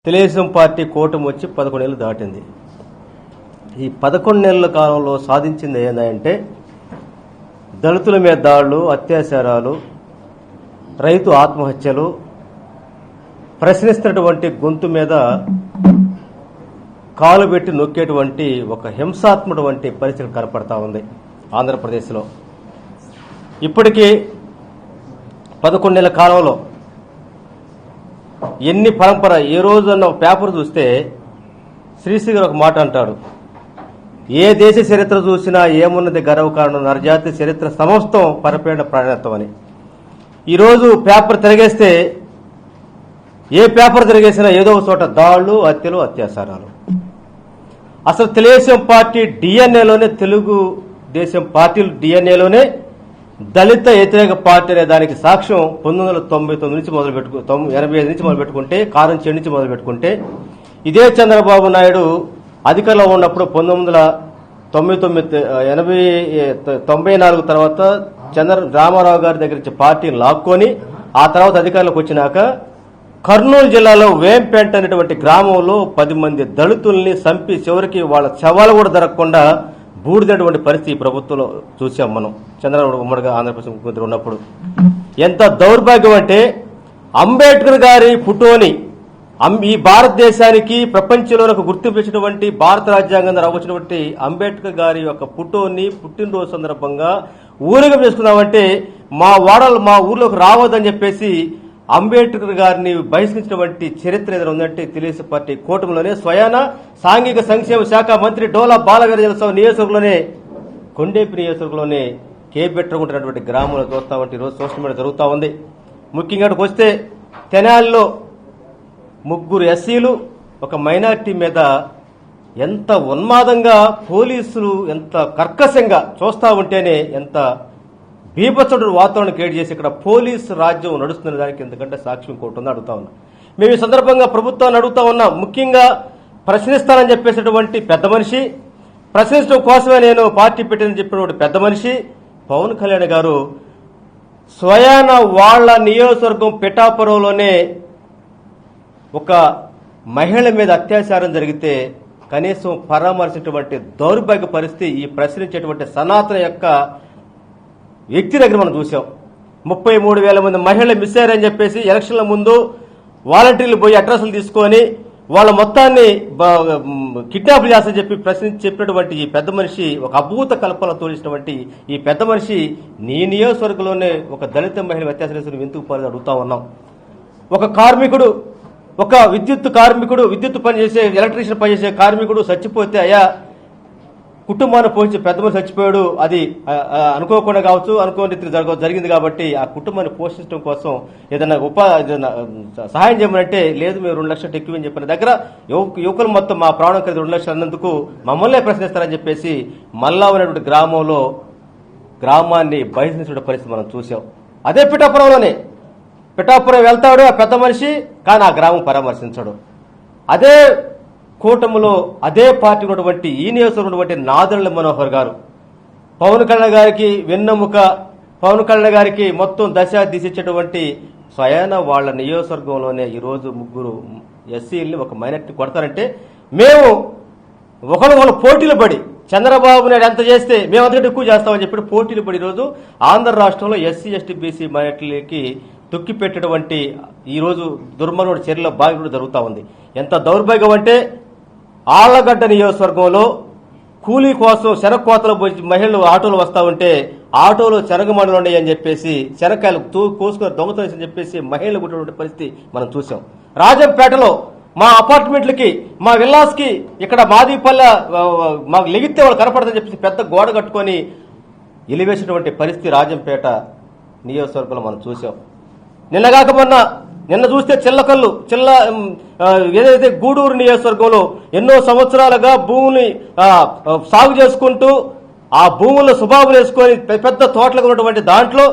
Telugu Desam party కూటమి వచ్చి 11 నెలలు దాటింది. ఈ 11 నెలల కాలంలో సాధించింది ఏంటంటే దళితుల మీద దాడులు, అత్యాచారాలు, రైతు ఆత్మహత్యలు, ప్రశ్నిస్తున్నటువంటి గొంతు మీద కాలు పెట్టి నొక్కేటువంటి ఒక హింసాత్మకటువంటి పరిస్థితి కనపడతా ఉంది ఆంధ్రప్రదేశ్లో. ఇప్పటికీ 11 నెలల కాలంలో ఎన్ని పరంపర. ఏ రోజున్న పేపర్ చూస్తే శ్రీశ్రీ గారు ఒక మాట అంటాడు, ఏ దేశ చరిత్ర చూసినా ఏమున్నది గర్వకారణం, నరజాతి చరిత్ర సమస్తం పరపేడ ప్రాణత్వం అని. ఈరోజు పేపర్ తిరిగేస్తే ఏ పేపర్ తిరిగేసినా ఏదో ఒక చోట దాడులు, హత్యలు, అత్యాచారాలు. అసలు తెలుగుదేశం పార్టీ డిఎన్ఏలోనే, తెలుగుదేశం పార్టీలు డిఎన్ఏలోనే దళిత వ్యతిరేక పార్టీ అనే దానికి సాక్ష్యం 1999 నుంచి మొదలుపెట్టుకు 85 నుంచి మొదలుపెట్టుకుంటే, కారం చెడు నుంచి మొదలుపెట్టుకుంటే, ఇదే చంద్రబాబు నాయుడు అధికారంలో ఉన్నప్పుడు 1994 తర్వాత రామారావు గారి దగ్గర నుంచి పార్టీని లాక్కొని ఆ తర్వాత అధికారంలోకి వచ్చినాక కర్నూలు జిల్లాలో వేంపేంట అనేటువంటి గ్రామంలో 10 మంది దళితుల్ని చంపి చివరికి వాళ్ళ శవాలు కూడా దొరకకుండా బూడిదటువంటి పరిస్థితి ఈ ప్రభుత్వంలో చూసాం మనం. చంద్రబాబు ఉమ్మడిగా ఆంధ్రప్రదేశ్ ముఖ్యమంత్రి ఉన్నప్పుడు ఎంత దౌర్భాగ్యం అంటే, అంబేద్కర్ గారి ఫోటోని ఈ భారతదేశానికి ప్రపంచంలో గుర్తింపు ఇచ్చినటువంటి భారత రాజ్యాంగం వచ్చినటువంటి అంబేద్కర్ గారి యొక్క ఫోటోని పుట్టినరోజు సందర్భంగా ఊరేగింపు చేసుకున్నామంటే మా ఊర్లోకి రావద్దని చెప్పేసి అంబేద్కర్ గారిని బహిష్కరించినటువంటి చరిత్ర ఏదైనా ఉందంటే తెలుగుదేశం పార్టీ కూటమిలోనే. స్వయాన సాంఘిక సంక్షేమ శాఖ మంత్రి డోలా బాలవీరజలరావు నియోజకవర్గంలోనే, కొండేపి నియోజకవర్గంలోనే కేబెట్టుకుంటున్నటువంటి గ్రామంలో చూస్తామంటే ఈరోజు సోషల్ మీడియా జరుగుతూ ఉంది. ముఖ్యంగా వస్తే తెనాలిలో 3 ఎస్సీలు, ఒక మైనారిటీ మీద ఎంత ఉన్మాదంగా పోలీసులు ఎంత కర్కశంగా చూస్తూ ఉంటేనే ఎంత బీభత్సడు వాతావరణం క్రియేట్ చేసి ఇక్కడ పోలీసు రాజ్యం నడుస్తున్న దానికి ఎందుకంటే సాక్ష్యం ఇంకోటి ఉంది అడుగుతా ఉన్నా. మేము ఈ సందర్భంగా ప్రభుత్వాన్ని అడుగుతా ఉన్నాం, ముఖ్యంగా ప్రశ్నిస్తానని చెప్పేసినటువంటి పెద్ద మనిషి, ప్రశ్నించడం కోసమే నేను పార్టీ పెట్టినని చెప్పినటువంటి పెద్ద మనిషి పవన్ కళ్యాణ్ గారు స్వయాన వాళ్ల నియోజకవర్గం పిఠాపురంలోనే ఒక మహిళ మీద అత్యాచారం జరిగితే కనీసం పరామర్శించేటువంటి దౌర్భాగ్య పరిస్థితి ఈ ప్రశ్నించేటువంటి సనాతన యొక్క వ్యక్తి దగ్గర మనం చూసాం. 33,000 మంది మహిళలు మిస్ అయ్యారని చెప్పేసి ఎలక్షన్ల ముందు వాలంటీర్లు పోయి అడ్రస్లు తీసుకొని వాళ్ళ మొత్తాన్ని కిడ్నాప్ చేస్తారని చెప్పి చెప్పినటువంటి ఈ పెద్ద మనిషి, ఒక అభూత కల్పన తోలిసినటువంటి ఈ పెద్ద మనిషి నీ నియోజకవర్గంలోనే ఒక దళిత మహిళ అత్యాచారం ఎందుకు పోలని అడుగుతా ఉన్నాం. ఒక కార్మికుడు, ఒక విద్యుత్ పనిచేసే ఎలక్ట్రీషియన్ పనిచేసే కార్మికుడు చచ్చిపోతే, అయ్యా కుటుంబాన్ని పోషించి పెద్ద మనిషి చచ్చిపోయాడు, అది అనుకోకుండా కావచ్చు, అనుకోని జరిగింది కాబట్టి ఆ కుటుంబాన్ని పోషించడం కోసం ఏదైనా సహాయం చేయమంటే లేదు మేము 2 లక్షలు ఎక్కువ అని చెప్పిన దగ్గర యువకులు మొత్తం మా ప్రాణం కలిసి 2 లక్షలు అన్నందుకు మమ్మల్నే ప్రశ్నిస్తారని చెప్పేసి మల్లా అనేటువంటి గ్రామాన్ని బహిష్కరించిన పరిస్థితి మనం చూసాం. అదే పిఠాపురం వెళ్తాడు ఆ పెద్ద మనిషి, కానీ ఆ గ్రామం పరామర్శించడు. అదే కూటమిలో అదే పార్టీ ఉన్నటువంటి ఈ నియోజకవర్గం ఉన్నటువంటి నాదెండ్ల మనోహర్ గారు పవన్ కళ్యాణ్ గారికి వెన్నెముక, పవన్ కళ్యాణ్ గారికి మొత్తం దశ దిశించేటువంటి స్వయాన వాళ్ల నియోజకవర్గంలోనే ఈరోజు 3 ఎస్సీల్ని ఒక మైనారిటీ కొడతారంటే మేము ఒకరు పోటీలు పడి చంద్రబాబు నాయుడు ఎంత చేస్తే మేము అంతకంటే ఎక్కువ చేస్తామని చెప్పి పోటీలు పడి ఈరోజు ఆంధ్ర రాష్ట్రంలో ఎస్సీ, ఎస్టీ, బీసీ మైనారిటీలకి తొక్కి పెట్టేటువంటి ఈరోజు దుర్మార్గుడి చర్యలో భాగంగా జరుగుతూ ఉంది. ఎంత దౌర్భాగ్యం అంటే ఆళ్లగడ్డ నియోజకవర్గంలో కూలీ కోసం శనగ కోతలు మహిళలు ఆటోలు వస్తా ఉంటే ఆటోలో శనగ మండలు ఉన్నాయి అని చెప్పేసి శనగకాయలు కోసుకుని దొంగతనం చెప్పేసి మహిళలు కొట్టినటువంటి పరిస్థితి మనం చూసాం. రాజంపేటలో మా అపార్ట్మెంట్లకి, మా విల్లాస్ కి ఇక్కడ మాదిపల్లె మాకు లెగితే వాళ్ళు కనపడదని చెప్పేసి పెద్ద గోడ కట్టుకొని ఎలివేసినటువంటి పరిస్థితి రాజంపేట నియోజకవర్గంలో మనం చూసాం. నిన్న చూస్తే ఏదైతే గూడూరు నియోజకవర్గంలో ఎన్నో సంవత్సరాలుగా భూమిని సాగు చేసుకుంటూ ఆ భూముల్లో సుబాబులు వేసుకొని పెద్ద తోటలకు ఉన్నటువంటి దాంట్లో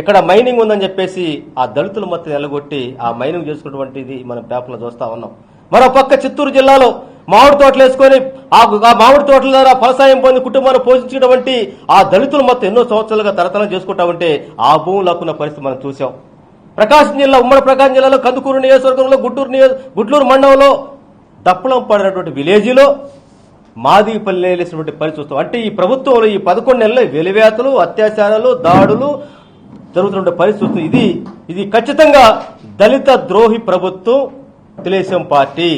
ఇక్కడ మైనింగ్ ఉందని చెప్పేసి ఆ దళితుల మొత్తం ఎల్లగొట్టి ఆ మైనింగ్ చేసుకున్నటువంటిది మనం పేపర్లో చూస్తా ఉన్నాం. మరో పక్క చిత్తూరు జిల్లాలో మామిడి తోటలు వేసుకొని ఆ మామిడి తోటల ద్వారా ఫలసాయం పొంది కుటుంబాన్ని పోషించినటువంటి ఆ దళితులు మొత్తం ఎన్నో సంవత్సరాలుగా తరతరం చేసుకుంటా ఉంటే ఆ భూములు లాక్కున్న పరిస్థితి మనం చూసాం. ప్రకాశం జిల్లా ఉమ్మడి ప్రకాశం జిల్లాలో కందుకూరు నియోజకవర్గంలో గుడ్లూరు మండలంలో దప్పలం పడినటువంటి విలేజ్లో మాదిగపల్లి వేసినటువంటి పరిస్థితి చూస్తాం. అంటే ఈ ప్రభుత్వంలో ఈ 11 నెలల్లో వెలివేతలు, అత్యాచారాలు, దాడులు జరుగుతున్న పరిస్థితి ఇది ఖచ్చితంగా దళిత ద్రోహి ప్రభుత్వం తెలుగుదేశం పార్టీ.